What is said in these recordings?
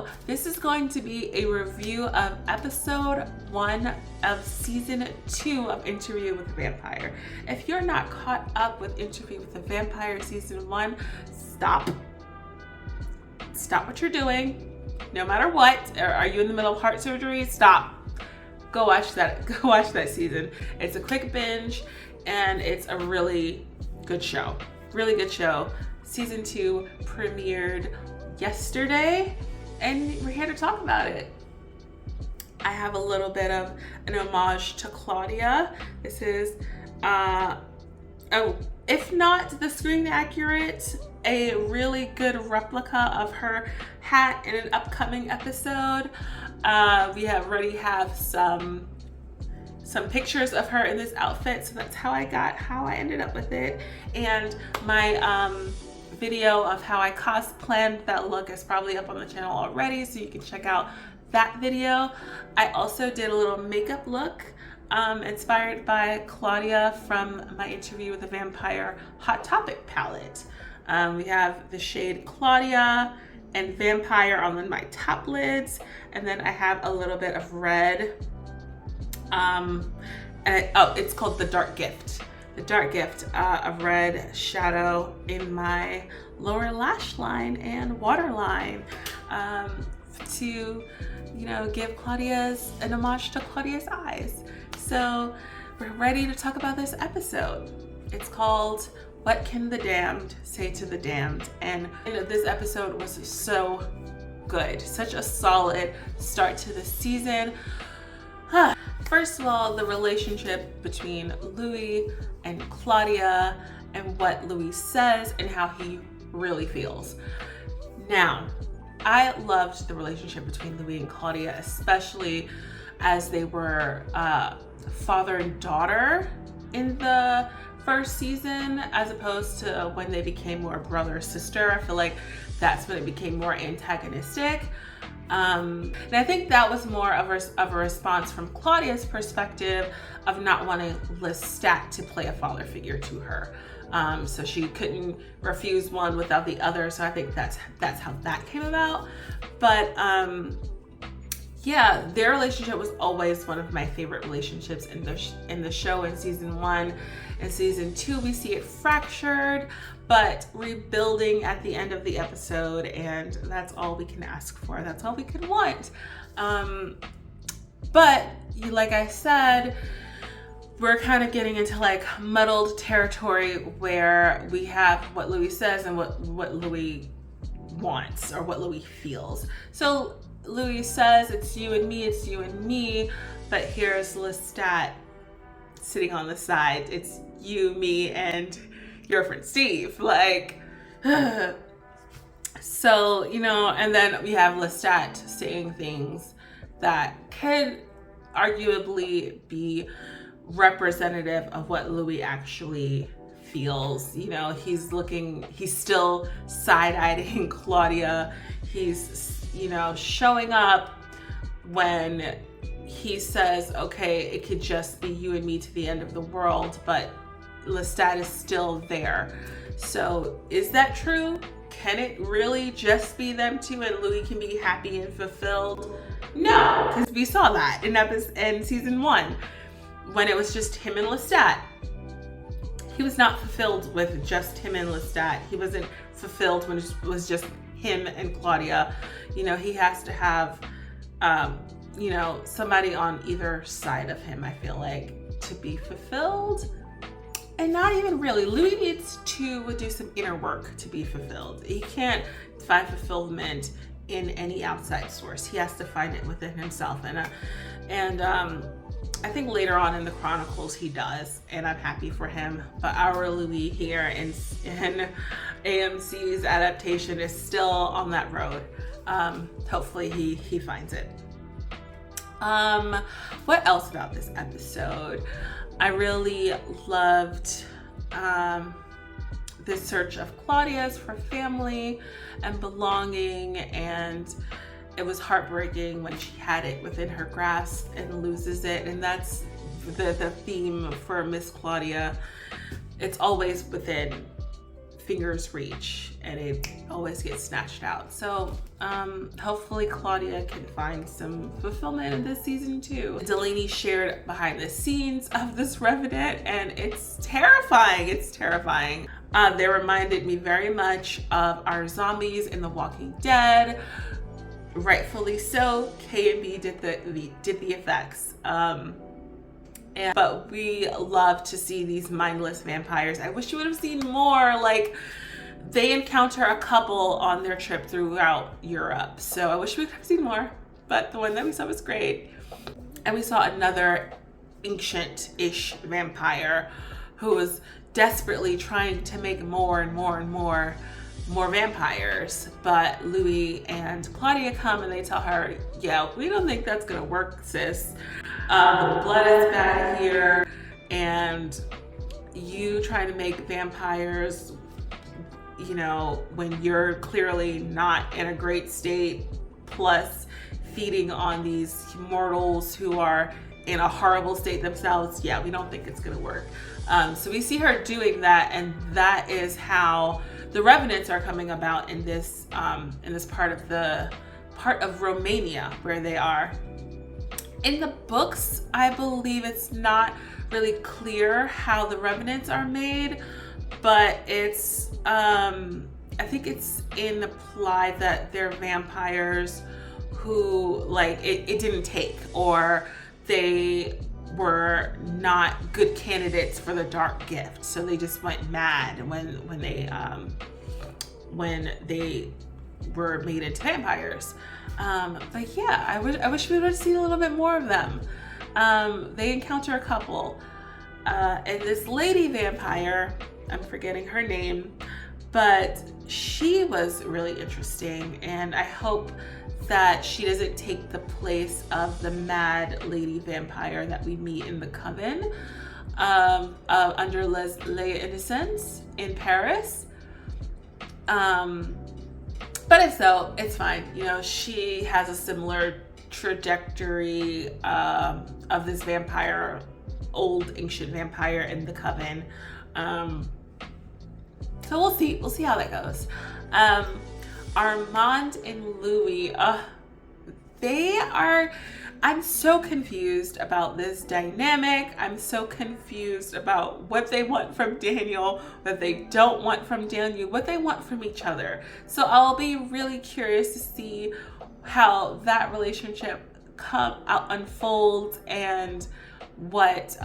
So this is going to be a review of episode 1 of season 2 of Interview with a Vampire. If you're not caught up with Interview with a Vampire season 1, stop what you're doing, no matter what. Or are you in the middle of heart surgery? Stop. Go watch that season. It's a quick binge and it's a really good show. Really good show. Season 2 premiered yesterday and we're here to talk about it. I have a little bit of an homage to Claudia. This is, if not the screen accurate, a really good replica of her hat in an upcoming episode. We already have some pictures of her in this outfit, so that's how I ended up with it. And my video of how I cosplayed that look is probably up on the channel already, so you can check out that video. I also did a little makeup look inspired by Claudia from my Interview with a Vampire Hot Topic palette. We have the shade Claudia and Vampire on my top lids, and then I have a little bit of red. It's called the Dark Gift. The Dark Gift of red shadow in my lower lash line and waterline to, give an homage to Claudia's eyes. So we're ready to talk about this episode. It's called What Can the Damned Say to the Damned? And this episode was so good. Such a solid start to the season. First of all, the relationship between Louis and Claudia and what Louis says and how he really feels. Now, I loved the relationship between Louis and Claudia, especially as they were father and daughter in the first season, as opposed to when they became more brother sister. I feel like that's when it became more antagonistic. And I think that was more of a response from Claudia's perspective of not wanting Lestat to play a father figure to her. So she couldn't refuse one without the other. So I think that's how that came about. But yeah, their relationship was always one of my favorite relationships in the show in season 1. In season 2, we see it fractured, but rebuilding at the end of the episode, and that's all we can ask for. That's all we could want. But like I said, we're kind of getting into like muddled territory where we have what Louis says and what Louis wants or what Louis feels. So Louis says, it's you and me, but here's Lestat sitting on the side. It's you, me, and your friend Steve. Like, so, and then we have Lestat saying things that could arguably be representative of what Louis actually feels. He's still side-eyeing Claudia. He's, showing up when he says, okay, it could just be you and me to the end of the world, but Lestat is still there. So is that true? Can it really just be them two and Louis can be happy and fulfilled? No, because we saw that in season 1 when it was just him and Lestat. He was not fulfilled with just him and Lestat. He wasn't fulfilled when it was just him and Claudia. He has to have somebody on either side of him, I feel like, to be fulfilled. And not even really. Louis needs to do some inner work to be fulfilled. He can't find fulfillment in any outside source. He has to find it within himself. And I think later on in the Chronicles he does, and I'm happy for him. But our Louis here in AMC's adaptation is still on that road. Hopefully he finds it. What else about this episode? I really loved the search of Claudia's for family and belonging, and it was heartbreaking when she had it within her grasp and loses it. And that's the theme for Miss Claudia. It's always within finger's reach, and it always gets snatched out. So hopefully Claudia can find some fulfillment in this season too. Delaney shared behind the scenes of this Revenant, and it's terrifying. It's terrifying. They reminded me very much of our zombies in The Walking Dead. Rightfully so. K&B did the effects. But we love to see these mindless vampires. I wish you would have seen more. Like, they encounter a couple on their trip throughout Europe. So I wish we could have seen more, but the one that we saw was great. And we saw another ancient-ish vampire who was desperately trying to make more and more and more vampires. But Louis and Claudia come and they tell her, yeah, we don't think that's gonna work, sis. The blood is bad here, and you trying to make vampires, you know, when you're clearly not in a great state, plus feeding on these mortals who are in a horrible state themselves, yeah, we don't think it's gonna work. So we see her doing that, and that is how the Revenants are coming about in this part of Romania where they are. In the books, I believe it's not really clear how the Revenants are made, but it's I think it's implied that they're vampires who, like, it didn't take, or they were not good candidates for the dark gift, so they just went mad when they were made into vampires. But yeah, I wish we would have seen a little bit more of them. They encounter a couple, and this lady vampire, I'm forgetting her name, but she was really interesting, and I hope that she doesn't take the place of the mad lady vampire that we meet in the Coven under Les Innocents in Paris. But if so, it's fine. You know, she has a similar trajectory of this vampire, old ancient vampire in the Coven. So we'll see how that goes. Armand and Louis, I'm so confused about this dynamic. I'm so confused about what they want from Daniel, what they don't want from Daniel, what they want from each other. So I'll be really curious to see how that relationship unfolds, and what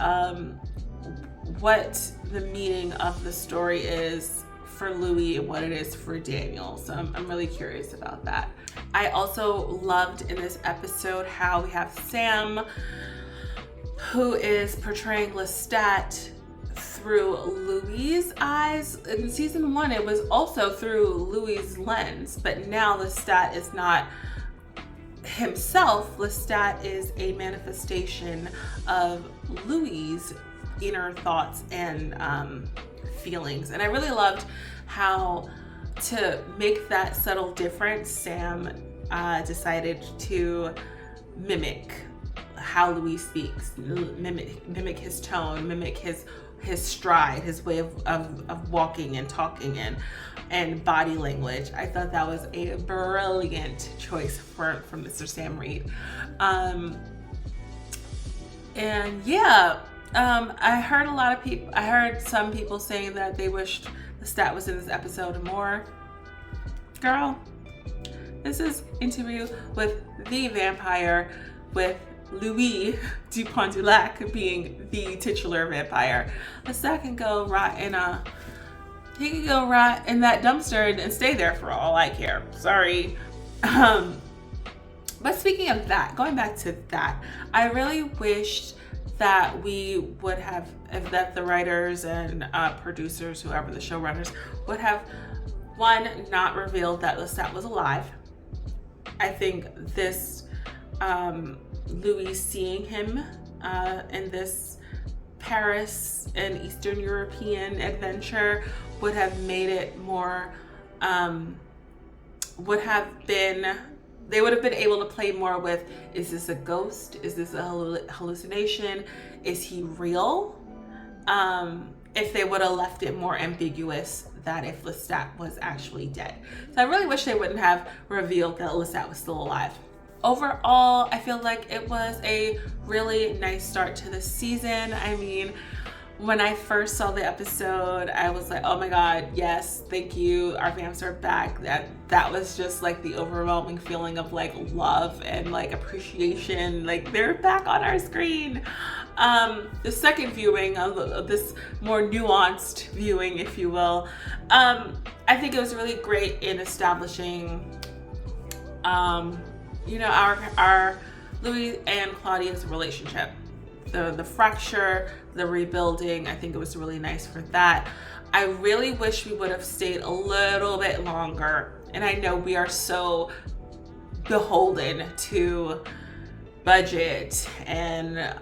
the meaning of the story is for Louis and what it is for Daniel. So I'm really curious about that. I also loved in this episode how we have Sam, who is portraying Lestat through Louis' eyes. In season 1, it was also through Louis' lens, but now Lestat is not himself. Lestat is a manifestation of Louis' inner thoughts and feelings. And I really loved how, to make that subtle difference, Sam decided to mimic how Louis speaks, mimic his tone, mimic his stride, his way of walking and talking and body language. I thought that was a brilliant choice from Mr. Sam Reed. And yeah, I heard some people saying that they wished Lestat was in this episode more. Girl, this is interview with the vampire, with Louis Dupont du Lac being the titular vampire. Lestat can go rot in that dumpster and stay there for all I care. Sorry. But speaking of that, going back to that, I really wished that we would have, that the writers and producers, whoever the showrunners, would have, one, not revealed that Lestat was alive. I think this Louis seeing him in this Paris and Eastern European adventure would have made it more, they would have been able to play more with, is this a ghost? Is this a hallucination? Is he real? if they would have left it more ambiguous that if Lestat was actually dead. So I really wish they wouldn't have revealed that Lestat was still alive. Overall, I feel like it was a really nice start to the season. I mean, when I first saw the episode, I was like, oh my God, yes, thank you, our vamps are back. That was just like the overwhelming feeling of like love and like appreciation, like they're back on our screen. The second viewing of this more nuanced viewing, if you will, I think it was really great in establishing you know, our Louis and Claudia's relationship. The fracture, the rebuilding, I think it was really nice for that. I really wish we would have stayed a little bit longer. And I know we are so beholden to budget and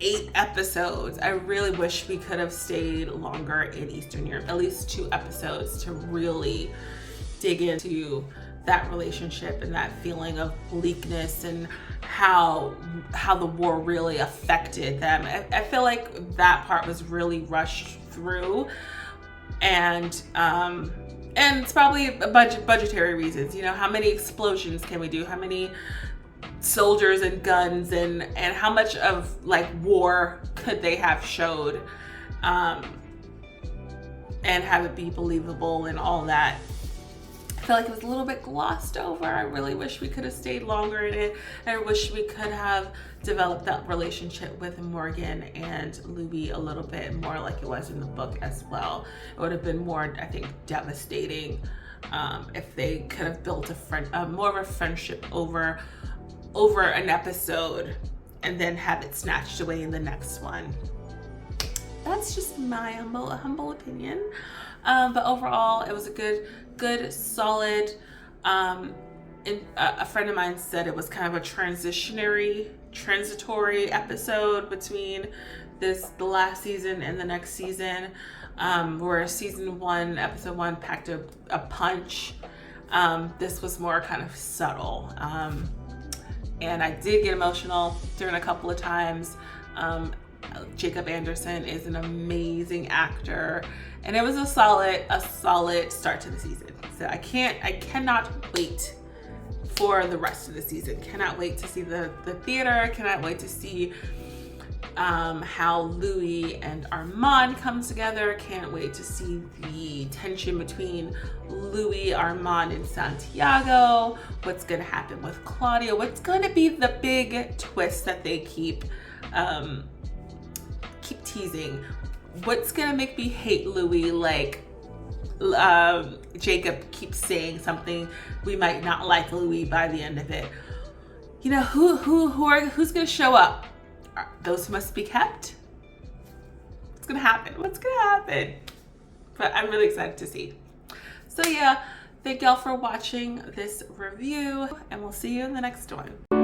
8 episodes. I really wish we could have stayed longer in Eastern Europe, at least 2 episodes to really dig into that relationship and that feeling of bleakness and how the war really affected them. I feel like that part was really rushed through, and it's probably budgetary reasons. You know, how many explosions can we do? How many soldiers and guns and how much of like war could they have showed and have it be believable and all that. I feel like it was a little bit glossed over. I really wish we could have stayed longer in it. I wish we could have developed that relationship with Morgan and Louis a little bit more like it was in the book as well. It would have been more, I think, devastating if they could have built more of a friendship over an episode and then have it snatched away in the next one. That's just my humble opinion. But overall, it was a good, solid. A friend of mine said it was kind of a transitory episode between the last season and the next season, where season 1, episode 1 packed a punch. This was more kind of subtle. And I did get emotional during a couple of times. Jacob Anderson is an amazing actor, and it was a solid start to the season. So I cannot wait for the rest of the season. Cannot wait to see the theater. Cannot wait to see how Louis and Armand comes together. Can't wait to see the tension between Louis, Armand, and Santiago. What's gonna happen with Claudia? What's gonna be the big twist that they keep teasing? What's gonna make me hate Louis? Like Jacob keeps saying something, we might not like Louis by the end of it. You know, who's gonna show up? Those who must be kept? What's gonna happen? But I'm really excited to see. So yeah, thank y'all for watching this review, and we'll see you in the next one.